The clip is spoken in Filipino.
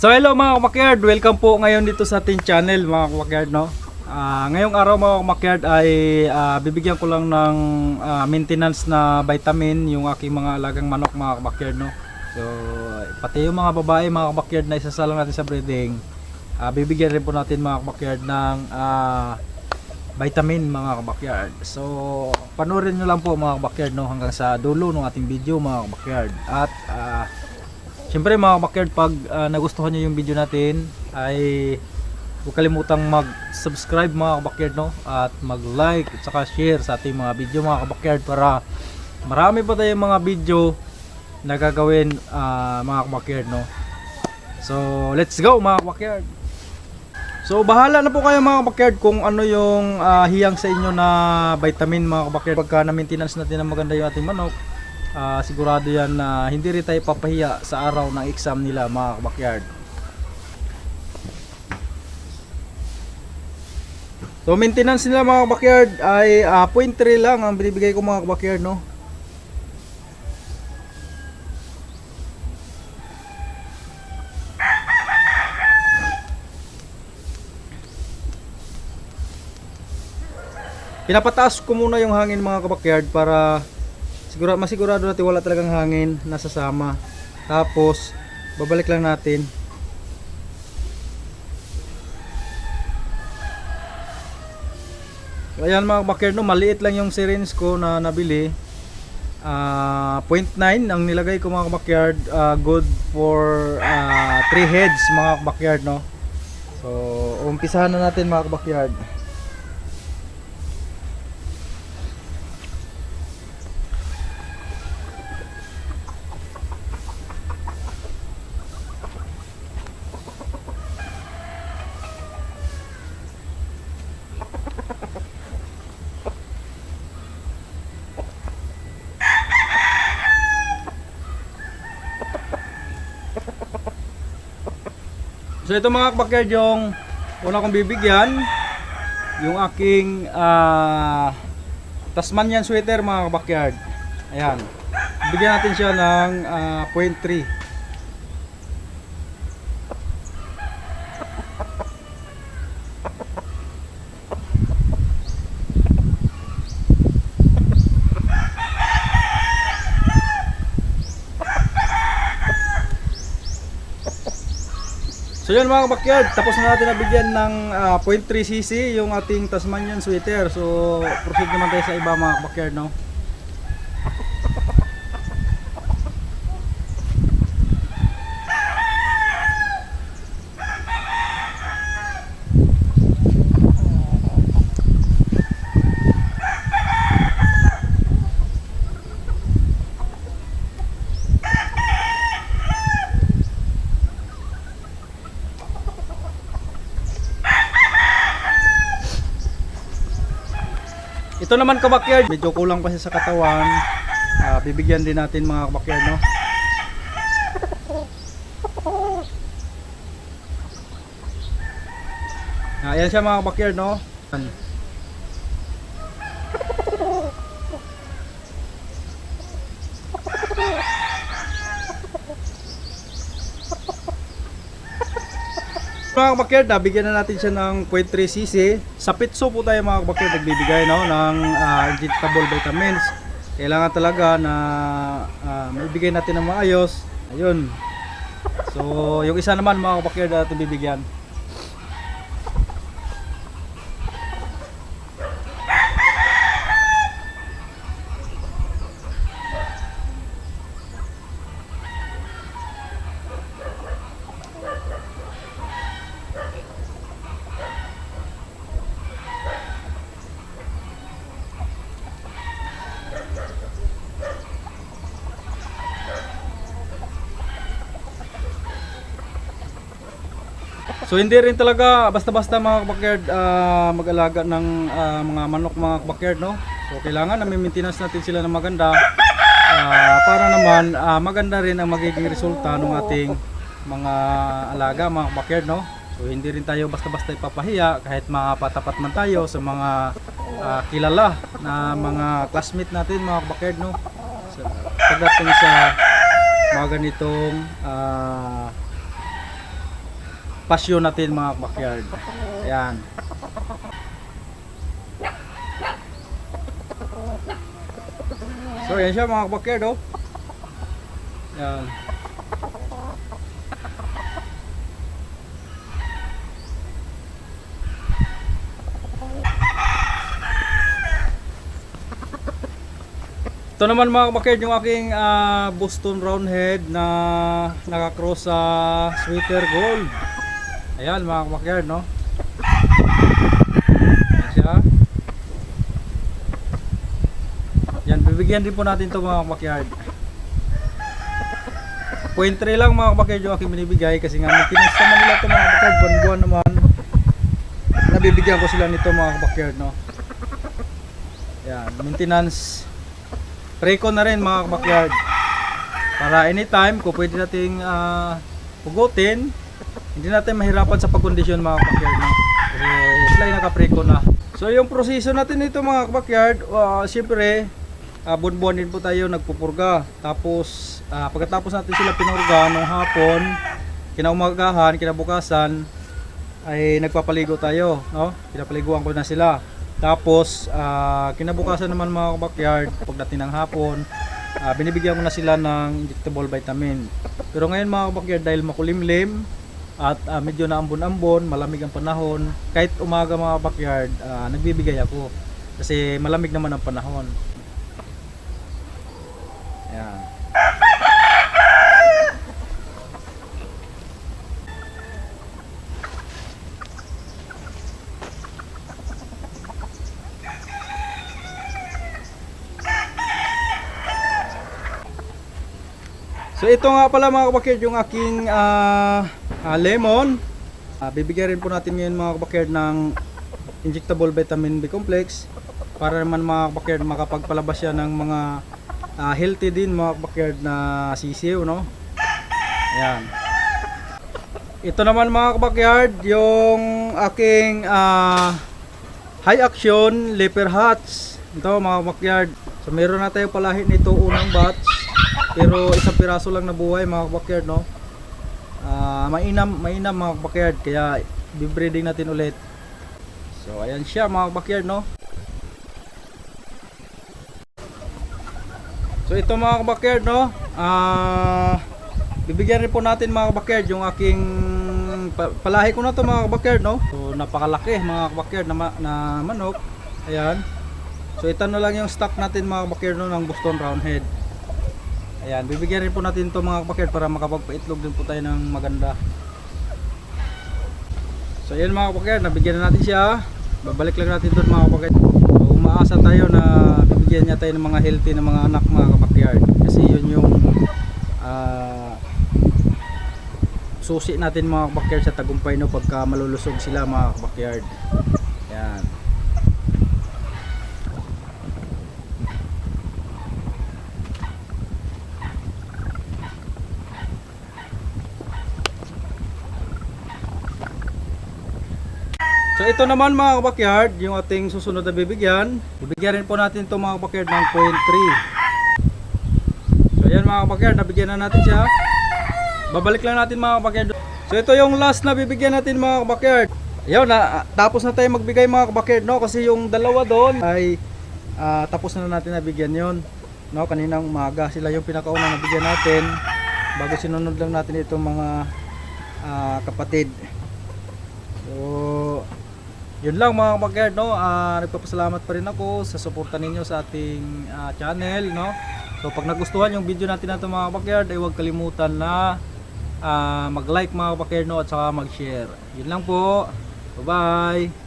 So hello mga kabakyard, welcome po ngayon dito sa ating channel mga kabakyard, no? Ngayong araw mga kabakyard ay bibigyan ko lang ng maintenance na vitamin yung aking mga alagang manok mga kabakyard, no? So pati yung mga babae mga kabakyard na isasalang natin sa breeding, bibigyan rin po natin mga kabakyard ng vitamin mga kabakyard. So panoorin nyo lang po mga kabakyard, no, hanggang sa dulo ng ating video mga kabakyard. At siyempre mga kabakyard, pag nagustuhan nyo yung video natin ay huwag kalimutang mag-subscribe mga kabakyard, no, at mag-like at saka share sa ating mga video mga kabakyard para marami pa tayong mga video na gagawin mga kabakyard, no. So let's go mga kabakyard. So bahala na po kayo mga kabakyard kung ano yung hiyang sa inyo na vitamin mga kabakyard. Pagka na-maintenance natin na maganda yung ating manok, sigurado yan na hindi rin tayo papahiya sa araw ng exam nila mga kabakyard. So maintenance nila mga kabakyard ay 0.3 lang ang binibigay ko mga kabakyard, no. Pinapataas ko muna yung hangin mga kabakyard para masigurado natin wala talagang hangin nasasama. Tapos babalik lang natin. Ayan mga kabakyard, no, maliit lang yung syringe ko na nabili. 0.9 ang nilagay ko mga kabakyard, good for 3 heads mga kabakyard, no. So umpisahan na natin mga kabakyard. So ito mga kabakyard yung una kong bibigyan, yung aking Tasmanian sweater mga kabakyard. Ayan, bigyan natin siya ng 0.3. So yun mga kabakyard, tapos na natin nabigyan ng 0.3 cc yung ating Tasmanian sweater. So proceed naman tayo sa iba mga kabakyard, no. Ito naman kabakyard, medyo kulang pa siya sa katawan. Bibigyan din natin mga kabakyard, no. Ayan siya mga kabakyard, no. Mga kabakyard, bigyan na natin siya ng 0.3 cc. Sa Pitso po tayo mga kabakyard nagbibigay, no, ng injectable vitamins. Kailangan talaga na maibigay natin ng maayos. Ayun. So yung isa naman mga kabakyard natin bibigyan. So hindi rin talaga basta-basta mga kabakyard mag-alaga ng mga manok mga kabakyard, no. So kailangan na maintenance natin sila ng maganda para naman maganda rin ang magiging resulta ng ating mga alaga mga kabakyard, no. So hindi rin tayo basta-basta ipapahiya kahit mapatapat man tayo sa mga kilala na mga classmate natin mga kabakyard, no. So, pagdating sa mga ganitong pasyon natin mga backyard. Ayan. So yan siya mga backyard oh. Ayan. Ito naman mga backyard yung aking Boston Roundhead na nakakross sa Sweeter Gold. Ayan mga backyard no. Ayan siya. Yan, bibigyan din po natin ito mga backyard. 0.3 lang mga backyard yung aking binibigay kasi nga maintenance naman nila ito mga backyard. Buwan-buwan naman nabibigyan ko sila nito mga backyard no. Yan, maintenance pre-con na rin mga backyard. Para anytime kung pwede nating pugutin, hindi natin mahirapan sa pagkondisyon mga backyard no. Kasi sila yung naka-pre-con na. So yung proseso natin nito mga backyard, siyempre buwan-buwan din po tayo nagpupurga. Tapos pagkatapos natin sila pinurga nung hapon, kinaumagahan, kinabukasan ay nagpapaligo tayo, no? Pinapaliguan ko na sila. Tapos kinabukasan naman mga backyard, pagdating ng hapon, binibigyan ko na sila ng injectable vitamin. Pero ngayon mga backyard, dahil makulimlim at medyo na ambon-ambon, malamig ang panahon, kahit umaga mga backyard, nagbibigay ako kasi malamig naman ang panahon. Ayan. So ito nga pala mga kabakerd yung aking lemon. Bibigyan rin po natin ngayon mga kabakerd ng injectable vitamin B complex para naman mga kabakerd makapagpalabas siya ng mga healthy din mga kabakerd na sisiw, no? Ayan. Ito naman mga kabakerd yung aking high action leper hats. Ito mga kabakerd. So meron na tayo palahi nito unang batch. Pero isang piraso lang nabuhay mga backyard no. Mainam mga backyard kaya bibreeding natin ulit. So ayan siya mga backyard no. So ito mga backyard no. Bibigyan rin po natin mga backyard yung aking palahi ko na to mga backyard no. So napakalaki mga backyard na manok. Ayan. So ito na lang yung stock natin mga backyard no ng Boston Roundhead. Ayan, bibigyan rin po natin ito mga kabakerd para makapagpaitlog din po tayo ng maganda. So ayan mga kabakerd, nabigyan na natin siya. Babalik lang natin doon mga kabakerd. So umaasa tayo na bibigyan niya tayo ng mga healthy na mga anak mga kabakerd. Kasi yun yung susi natin mga kabakerd sa tagumpay no pagka malulusog sila mga kabakerd. Ayan. So ito naman mga kabakerd, yung ating susunod na bibigyan. Bibigyan rin po natin ito mga kabakerd ng 0.3. So ayan mga kabakerd, nabigyan na natin siya. Babalik lang natin mga kabakerd. So ito yung last na bibigyan natin mga kabakerd. Ayun, tapos na tayo magbigay mga kabakerd no, kasi yung dalawa doon ay tapos na natin nabigyan yon. No, kaninang umaga sila yung pinakaunang nabigyan natin bago sinunod lang natin itong mga kapatid. So yun lang mga kabakerd no, nagpapasalamat pa rin ako sa suporta ninyo sa ating channel no. So pag nagustuhan yung video natin na ito mga kabakerd ay huwag kalimutan na mag-like mga kabakerd no at saka mag-share. Yun lang po. Bye bye.